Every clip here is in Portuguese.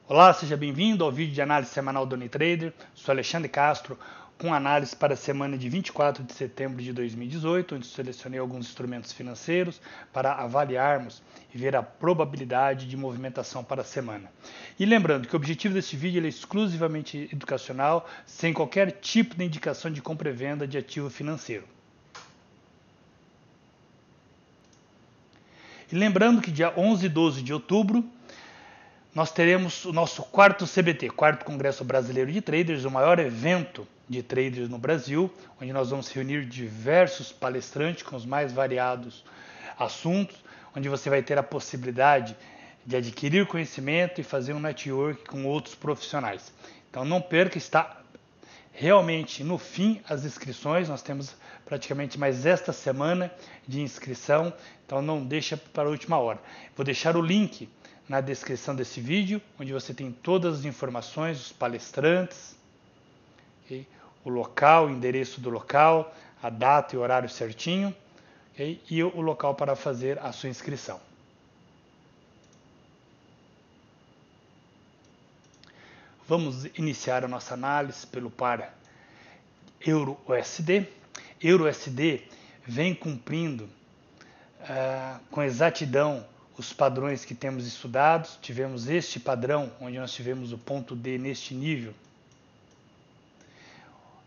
Olá, seja bem-vindo ao vídeo de análise semanal do Unitrader. Sou Alexandre Castro, com análise para a semana de 24 de setembro de 2018, onde selecionei alguns instrumentos financeiros para avaliarmos e ver a probabilidade de movimentação para a semana. E lembrando que o objetivo deste vídeo é exclusivamente educacional, sem qualquer tipo de indicação de compra e venda de ativo financeiro. E lembrando que dia 11 e 12 de outubro, nós teremos o nosso quarto CBT, quarto Congresso Brasileiro de Traders, o maior evento de traders no Brasil, onde nós vamos reunir diversos palestrantes com os mais variados assuntos, onde você vai ter a possibilidade de adquirir conhecimento e fazer um network com outros profissionais. Então não perca, está realmente no fim as inscrições, nós temos praticamente mais esta semana de inscrição, então não deixa para a última hora. Vou deixar o link na descrição desse vídeo, onde você tem todas as informações, os palestrantes, okay? O local, o endereço do local, a data e o horário certinho, okay? E o local para fazer a sua inscrição. Vamos iniciar a nossa análise pelo par Euro-USD. Euro-USD vem cumprindo com exatidão os padrões que temos estudados. Tivemos este padrão, onde nós tivemos o ponto D neste nível.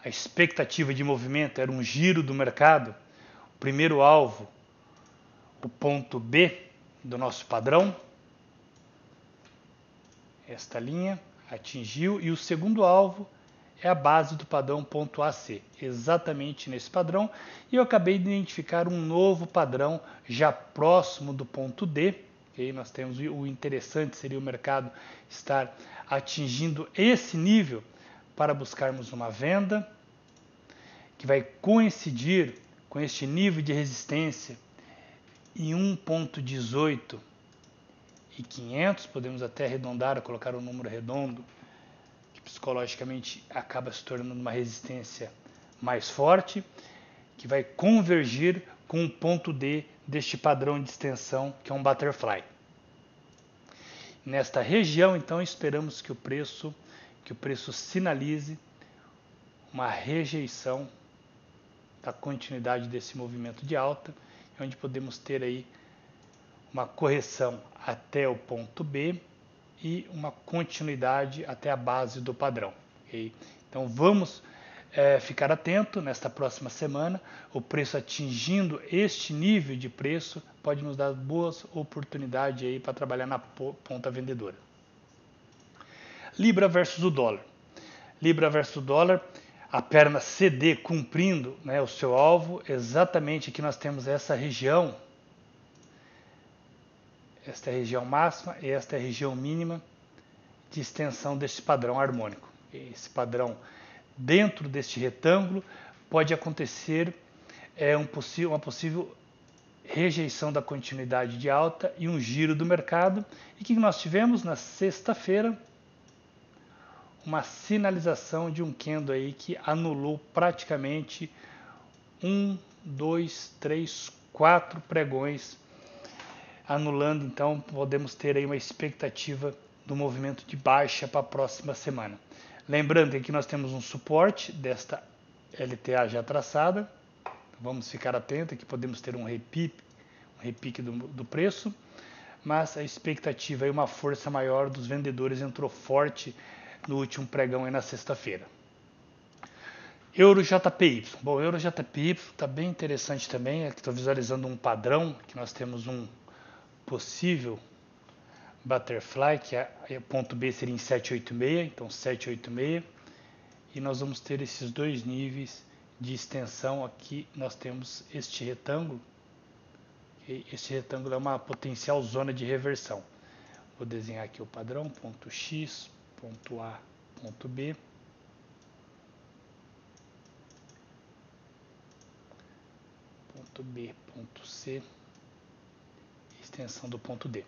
A expectativa de movimento era um giro do mercado. O primeiro alvo, o ponto B do nosso padrão. Esta linha atingiu. E o segundo alvo é a base do padrão ponto AC, exatamente nesse padrão, e eu acabei de identificar um novo padrão já próximo do ponto D, okay? Nós temos o interessante seria o mercado estar atingindo esse nível para buscarmos uma venda, que vai coincidir com este nível de resistência em 1.18 e 500, podemos até arredondar, colocar um número redondo, psicologicamente acaba se tornando uma resistência mais forte, que vai convergir com o ponto D deste padrão de extensão, que é um butterfly. Nesta região, então, esperamos que o preço sinalize uma rejeição da continuidade desse movimento de alta, onde podemos ter aí uma correção até o ponto B, e uma continuidade até a base do padrão. Okay? Então vamos ficar atento nesta próxima semana. O preço atingindo este nível de preço pode nos dar boas oportunidades aí para trabalhar na ponta vendedora. Libra versus o dólar. Libra versus o dólar, a perna CD cumprindo, né, o seu alvo. Exatamente aqui nós temos essa região. Esta é a região máxima e esta é a região mínima de extensão deste padrão harmônico. Esse padrão dentro deste retângulo pode acontecer uma possível rejeição da continuidade de alta e um giro do mercado. E o que nós tivemos na sexta-feira? Uma sinalização de um candle aí que anulou praticamente 1, 2, 3, 4 pregões, anulando, então podemos ter aí uma expectativa do movimento de baixa para a próxima semana. Lembrando que aqui nós temos um suporte desta LTA já traçada, vamos ficar atentos, que podemos ter um repique do preço, mas a expectativa é uma força maior dos vendedores, entrou forte no último pregão aí na sexta-feira. Euro JPY. Bom, Euro JPY está bem interessante também, aqui estou visualizando um padrão, que nós temos um possível butterfly, que o ponto B seria em 786, então 786, e nós vamos ter esses dois níveis de extensão. Aqui nós temos este retângulo, e este retângulo é uma potencial zona de reversão. Vou desenhar aqui o padrão, ponto X, ponto A, ponto B, ponto B, ponto C, extensão do ponto D.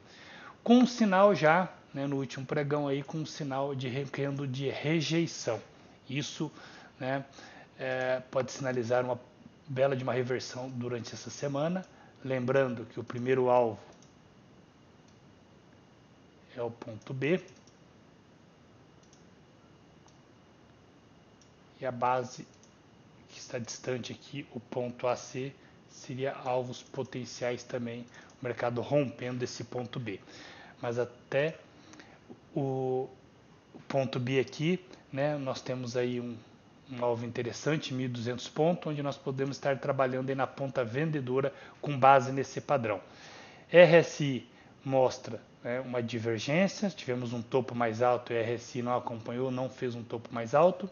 Com um sinal já, né, no último pregão aí, com um sinal de rejeição. Isso, né, pode sinalizar uma bela de uma reversão durante essa semana. Lembrando que o primeiro alvo é o ponto B. e a base que está distante aqui, o ponto AC, seria alvos potenciais também, o mercado rompendo esse ponto B. Mas até o ponto B aqui, né, nós temos aí um alvo interessante, 1.200 pontos, onde nós podemos estar trabalhando aí na ponta vendedora com base nesse padrão. RSI mostra, né, uma divergência, tivemos um topo mais alto e a RSI não acompanhou, não fez um topo mais alto.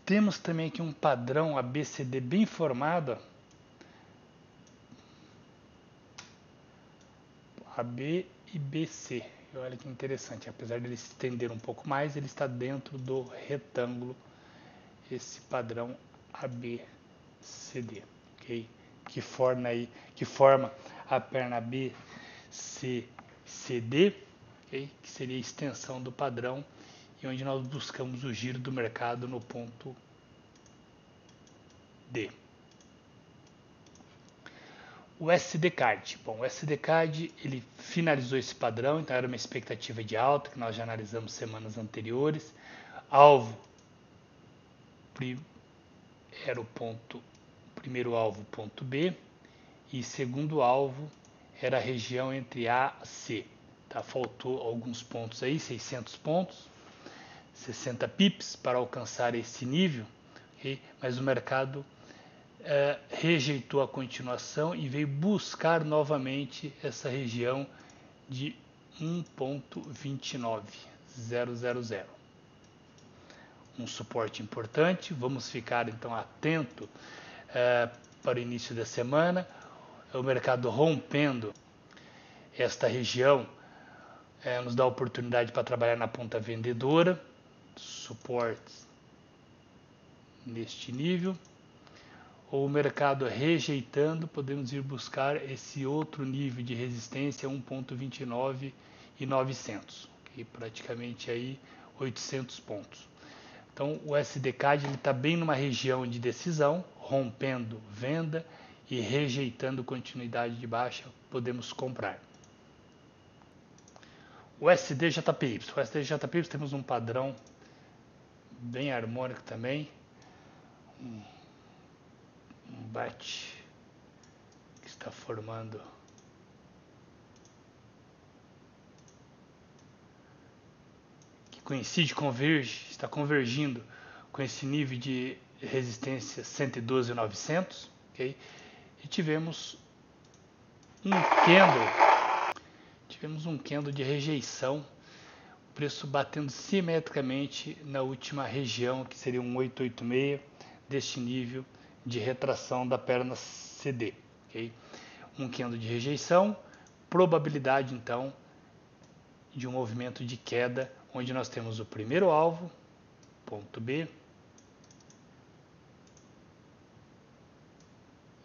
Temos também aqui um padrão ABCD bem formado, AB e BC. E olha que interessante, apesar de ele se estender um pouco mais, ele está dentro do retângulo, esse padrão ABCD, ok? Que forma a perna ABCD, okay? Que seria a extensão do padrão e onde nós buscamos o giro do mercado no ponto D. O SD-Card. Bom, o SD-Card ele finalizou esse padrão, então era uma expectativa de alta que nós já analisamos semanas anteriores. Alvo era o primeiro alvo, ponto B, e segundo alvo era a região entre A e C. Tá? Faltou alguns pontos aí, 600 pontos, 60 pips para alcançar esse nível, okay? Mas o mercado rejeitou a continuação e veio buscar novamente essa região de 1.29000. Um suporte importante, vamos ficar então atento para o início da semana, o mercado rompendo esta região nos dá oportunidade para trabalhar na ponta vendedora, suportes neste nível, ou o mercado rejeitando, podemos ir buscar esse outro nível de resistência, 1.29.900, okay? Praticamente aí 800 pontos. Então o SD-CAD está bem numa região de decisão, rompendo venda e rejeitando continuidade de baixa, podemos comprar. O SDJPY. O SDJPY temos um padrão bem harmônico também, um bate que está formando que coincide, está convergindo com esse nível de resistência 112.900, ok? E tivemos um candle de rejeição, o preço batendo simetricamente na última região, que seria um 886 deste nível de retração da perna CD, ok? Um candle de rejeição, probabilidade então de um movimento de queda, onde nós temos o primeiro alvo, ponto B,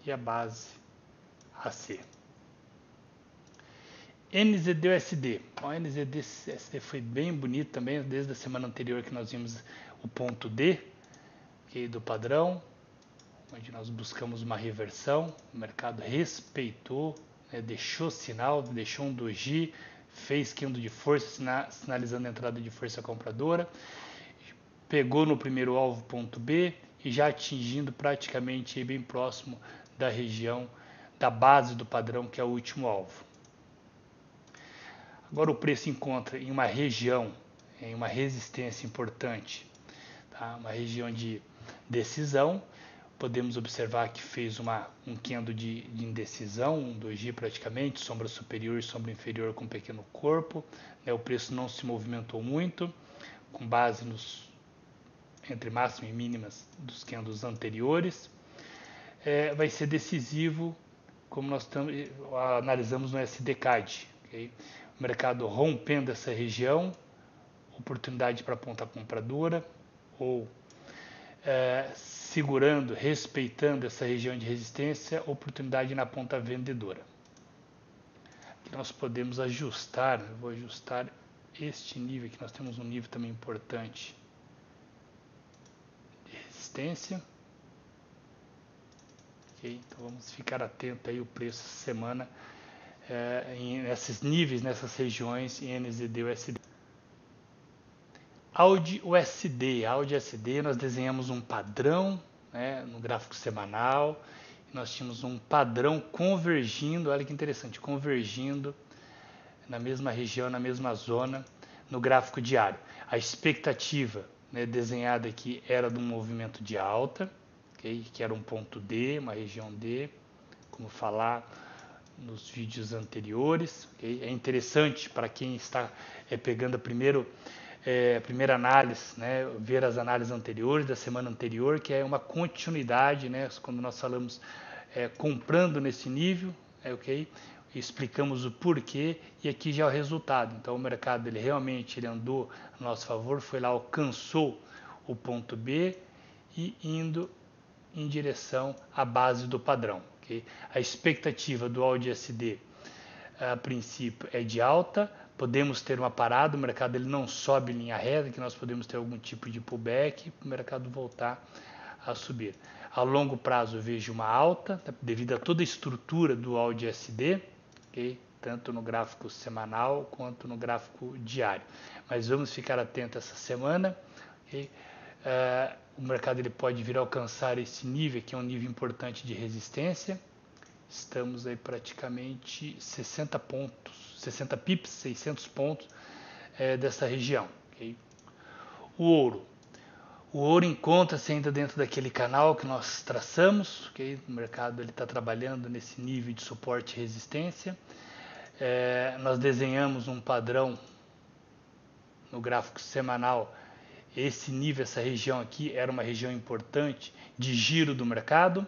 e a base AC. NZD-USD. O NZD-USD foi bem bonito também, desde a semana anterior que nós vimos o ponto D, okay, do padrão, onde nós buscamos uma reversão, o mercado respeitou, né, deixou sinal, deixou um doji, fez candle de força, sinalizando a entrada de força compradora, pegou no primeiro alvo, ponto B, e já atingindo praticamente bem próximo da região da base do padrão, que é o último alvo. Agora o preço encontra em uma região, em uma resistência importante, tá? Uma região de decisão. Podemos observar que fez um candle de indecisão, um doji praticamente, sombra superior e sombra inferior com um pequeno corpo, né? O preço não se movimentou muito, com base entre máximas e mínimas dos candles anteriores. Vai ser decisivo, como nós analisamos no SD-CAD, okay? O mercado rompendo essa região, oportunidade para a ponta compradora, ou segurando, respeitando essa região de resistência, oportunidade na ponta vendedora. Aqui nós podemos ajustar, eu vou ajustar este nível, aqui nós temos um nível também importante de resistência, Okay? Então vamos ficar atento aí o preço essa semana nesses níveis, nessas regiões em NZD e USD. AUD USD, nós desenhamos um padrão, né, no gráfico semanal. Nós tínhamos um padrão convergindo, olha que interessante, convergindo na mesma região, na mesma zona, no gráfico diário. A expectativa, né, desenhada aqui era de um movimento de alta, okay, que era um ponto D, uma região D, como falar nos vídeos anteriores. Okay? É interessante para quem está pegando a primeira análise, né, ver as análises anteriores, da semana anterior, que é uma continuidade, né, quando nós falamos comprando nesse nível, ok? Explicamos o porquê e aqui já é o resultado. Então o mercado ele realmente andou a nosso favor, foi lá, alcançou o ponto B e indo em direção à base do padrão. Okay? A expectativa do AUD USD a princípio é de alta, podemos ter uma parada, o mercado ele não sobe em linha reta, que nós podemos ter algum tipo de pullback para o mercado voltar a subir. A longo prazo eu vejo uma alta, devido a toda a estrutura do AUD USD, okay? Tanto no gráfico semanal quanto no gráfico diário. Mas vamos ficar atentos essa semana. Okay? O mercado ele pode vir a alcançar esse nível, que é um nível importante de resistência. Estamos aí praticamente 60 pontos, 60 pips, 600 pontos dessa região. Okay? O ouro encontra-se ainda dentro daquele canal que nós traçamos. Okay? O mercado está trabalhando nesse nível de suporte e resistência. Nós desenhamos um padrão no gráfico semanal. Esse nível, essa região aqui, era uma região importante de giro do mercado.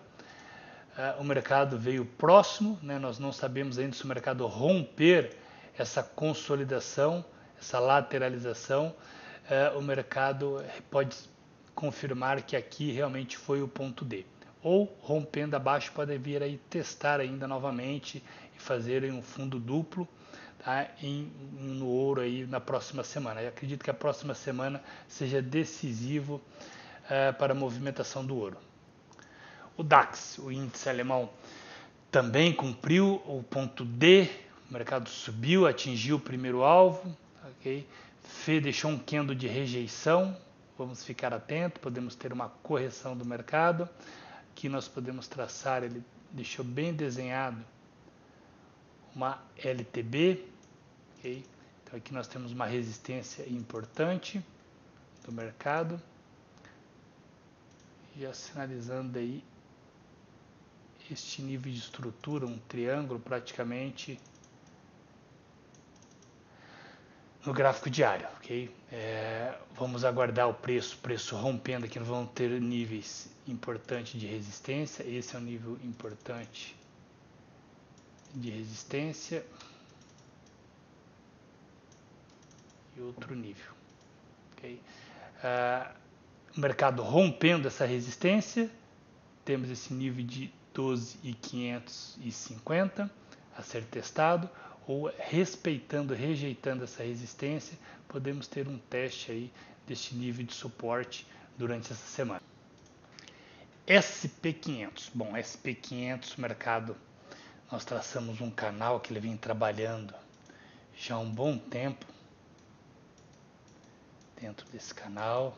O mercado veio próximo, né? Nós não sabemos ainda se o mercado romper essa consolidação, essa lateralização. O mercado pode confirmar que aqui realmente foi o ponto D. Ou rompendo abaixo pode vir aí testar ainda novamente e fazer um fundo duplo, tá? No ouro aí na próxima semana. Eu acredito que a próxima semana seja decisivo para a movimentação do ouro. O DAX, o índice alemão, também cumpriu o ponto D, o mercado subiu, atingiu o primeiro alvo, okay? Deixou um candle de rejeição, vamos ficar atentos, podemos ter uma correção do mercado. Aqui nós podemos traçar, ele deixou bem desenhado uma LTB, okay? Então aqui nós temos uma resistência importante do mercado, já sinalizando aí este nível de estrutura, um triângulo praticamente no gráfico diário, ok? Vamos aguardar o preço rompendo aqui, nós vamos ter níveis importantes de resistência, esse é um nível importante de resistência e outro nível, ok? O mercado rompendo essa resistência, temos esse nível de 12.550 a ser testado, ou rejeitando essa resistência, podemos ter um teste aí deste nível de suporte durante essa semana. SP500, bom, SP500, mercado, nós traçamos um canal que ele vem trabalhando já há um bom tempo dentro desse canal,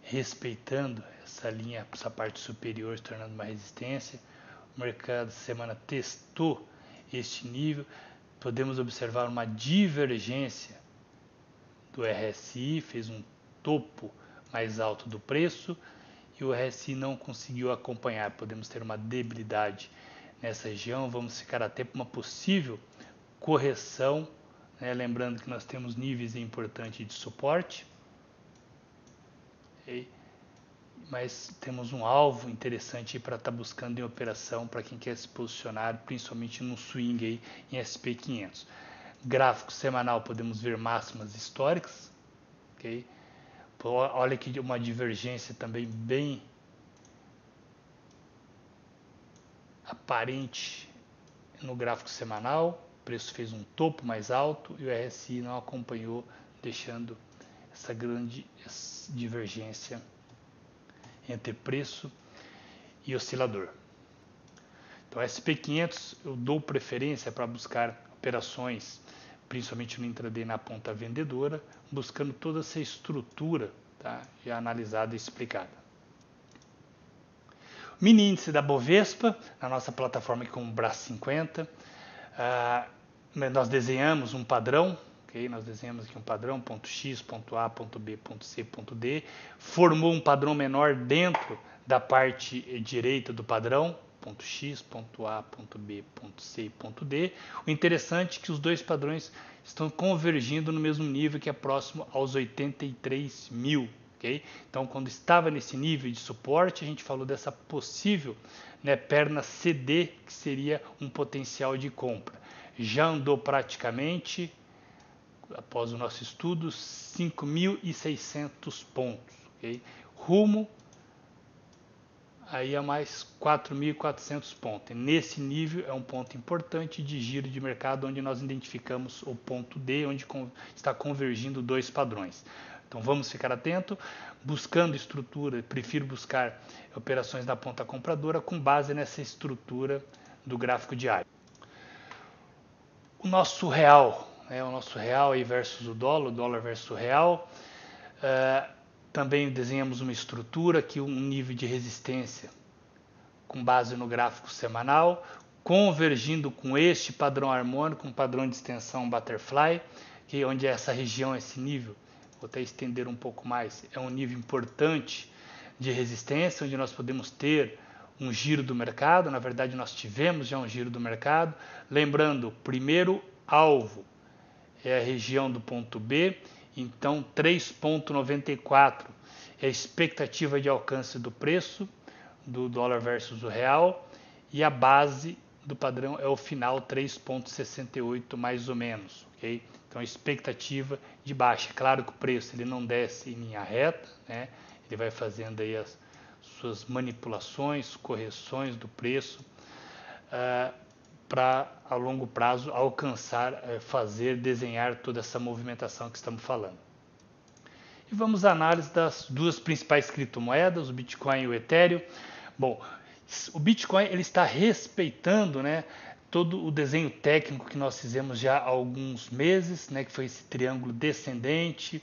respeitando essa linha, essa parte superior, se tornando uma resistência. O mercado semana testou este nível, podemos observar uma divergência do RSI, fez um topo mais alto do preço e o RSI não conseguiu acompanhar. Podemos ter uma debilidade nessa região, vamos ficar até para uma possível correção, né? Lembrando que nós temos níveis importantes de suporte. Okay? Mas temos um alvo interessante para estar buscando em operação para quem quer se posicionar, principalmente no swing aí em SP500. Gráfico semanal, podemos ver máximas históricas, ok? Olha aqui uma divergência também bem aparente no gráfico semanal. O preço fez um topo mais alto e o RSI não acompanhou, deixando essa grande divergência entre preço e oscilador. Então, SP500 eu dou preferência para buscar operações, principalmente no intraday na ponta vendedora, buscando toda essa estrutura, tá, já analisada e explicada. Mini índice da Bovespa, na nossa plataforma aqui com o Brás 50, nós desenhamos um padrão, okay? Nós desenhamos aqui um padrão, ponto X, ponto A, ponto B, ponto C, ponto D, formou um padrão menor dentro da parte direita do padrão, ponto X, ponto A, ponto B, ponto C e ponto D. O interessante é que os dois padrões estão convergindo no mesmo nível, que é próximo aos 83 mil. Okay? Então, quando estava nesse nível de suporte, a gente falou dessa possível, né, perna CD, que seria um potencial de compra. Já andou praticamente, após o nosso estudo, 5.600 pontos. Okay? Rumo aí a mais 4.400 pontos. E nesse nível é um ponto importante de giro de mercado, onde nós identificamos o ponto D, onde está convergindo dois padrões. Então vamos ficar atento, buscando estrutura, prefiro buscar operações na ponta compradora com base nessa estrutura do gráfico diário. O nosso real, né, o nosso real aí versus o dólar versus o real, também desenhamos uma estrutura aqui, um nível de resistência com base no gráfico semanal, convergindo com este padrão harmônico, um padrão de extensão butterfly, que onde essa região, esse nível, vou até estender um pouco mais, é um nível importante de resistência, onde nós podemos ter um giro do mercado. Na verdade, nós tivemos já um giro do mercado. Lembrando, primeiro alvo é a região do ponto B, então 3,94 é a expectativa de alcance do preço do dólar versus o real, e a base do padrão é o final 3,68 mais ou menos, ok? Então, expectativa de baixa. Claro que o preço ele não desce em linha reta, né? Ele vai fazendo aí as suas manipulações, correções do preço para a longo prazo alcançar, desenhar toda essa movimentação que estamos falando. E vamos à análise das duas principais criptomoedas, o Bitcoin e o Ethereum. Bom, o Bitcoin ele está respeitando, né, todo o desenho técnico que nós fizemos já há alguns meses, né, que foi esse triângulo descendente,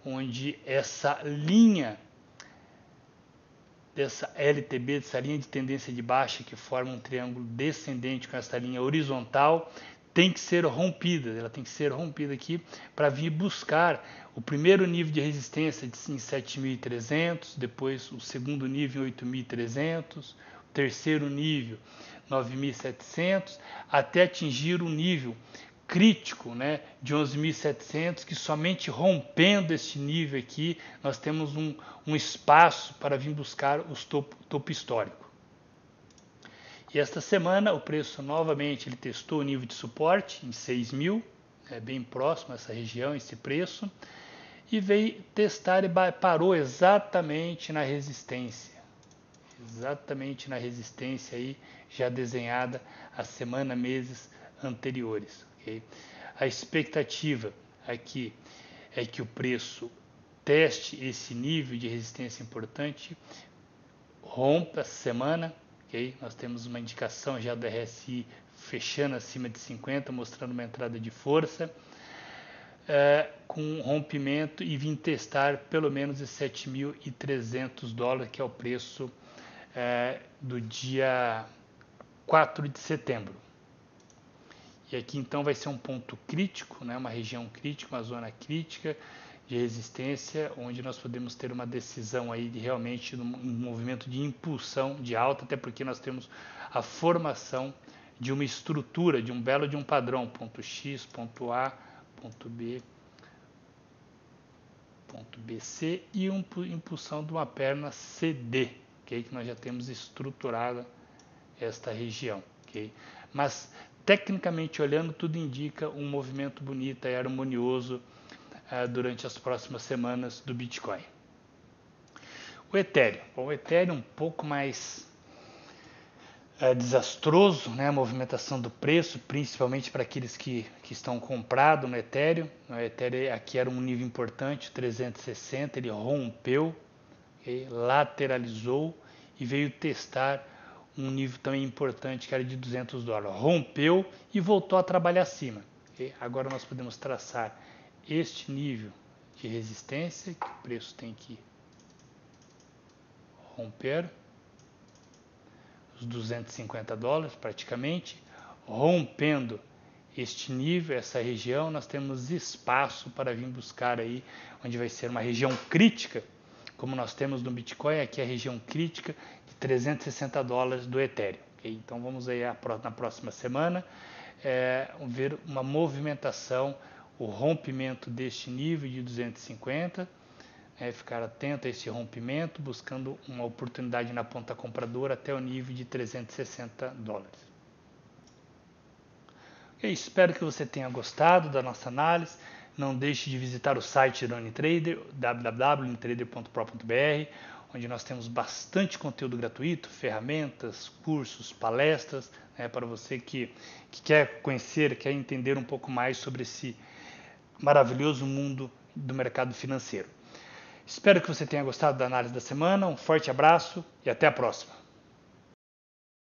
onde essa linha dessa LTB, dessa linha de tendência de baixa que forma um triângulo descendente com essa linha horizontal, tem que ser rompida. Ela tem que ser rompida aqui para vir buscar o primeiro nível de resistência em 7.300, depois o segundo nível em 8.300, o terceiro nível 9.700, até atingir o nível crítico, né, de 11.700, que somente rompendo este nível aqui nós temos um espaço para vir buscar os topo histórico. E esta semana o preço novamente ele testou o nível de suporte em 6.000, bem próximo a essa região, esse preço, e veio testar e parou exatamente na resistência. Exatamente na resistência aí já desenhada a semana, meses anteriores. Okay? A expectativa aqui é que o preço teste esse nível de resistência importante, rompa essa semana. Okay? Nós temos uma indicação já do RSI fechando acima de 50, mostrando uma entrada de força, com um rompimento, e vim testar pelo menos os 7.300 dólares, que é o preço do dia 4 de setembro. E aqui então vai ser um ponto crítico, né, uma região crítica, uma zona crítica de resistência, onde nós podemos ter uma decisão aí de realmente um movimento de impulsão de alta, até porque nós temos a formação de uma estrutura, de um padrão, ponto X, ponto A, ponto B, ponto BC, e uma impulsão de uma perna CD, okay, que nós já temos estruturada esta região. Okay? Mas tecnicamente olhando, tudo indica um movimento bonito e harmonioso durante as próximas semanas do Bitcoin. O Ethereum. Bom, o Ethereum um pouco mais desastroso, né, a movimentação do preço, principalmente para aqueles que estão comprados no Ethereum. O Ethereum aqui era um nível importante, 360, ele rompeu, okay, lateralizou e veio testar um nível também importante que era de $200. Rompeu e voltou a trabalhar acima. Okay? Agora nós podemos traçar este nível de resistência, que o preço tem que romper os $250 praticamente. Rompendo este nível, essa região, nós temos espaço para vir buscar aí, onde vai ser uma região crítica, como nós temos no Bitcoin, aqui é a região crítica de $360 do Ethereum. Okay? Então vamos aí na próxima semana ver uma movimentação, o rompimento deste nível de 250, ficar atento a esse rompimento, buscando uma oportunidade na ponta compradora até o nível de $360. Espero que você tenha gostado da nossa análise. Não deixe de visitar o site do Unitrader, www.unitrader.pro.br, onde nós temos bastante conteúdo gratuito, ferramentas, cursos, palestras, para você que quer conhecer, quer entender um pouco mais sobre esse maravilhoso mundo do mercado financeiro. Espero que você tenha gostado da análise da semana. Um forte abraço e até a próxima.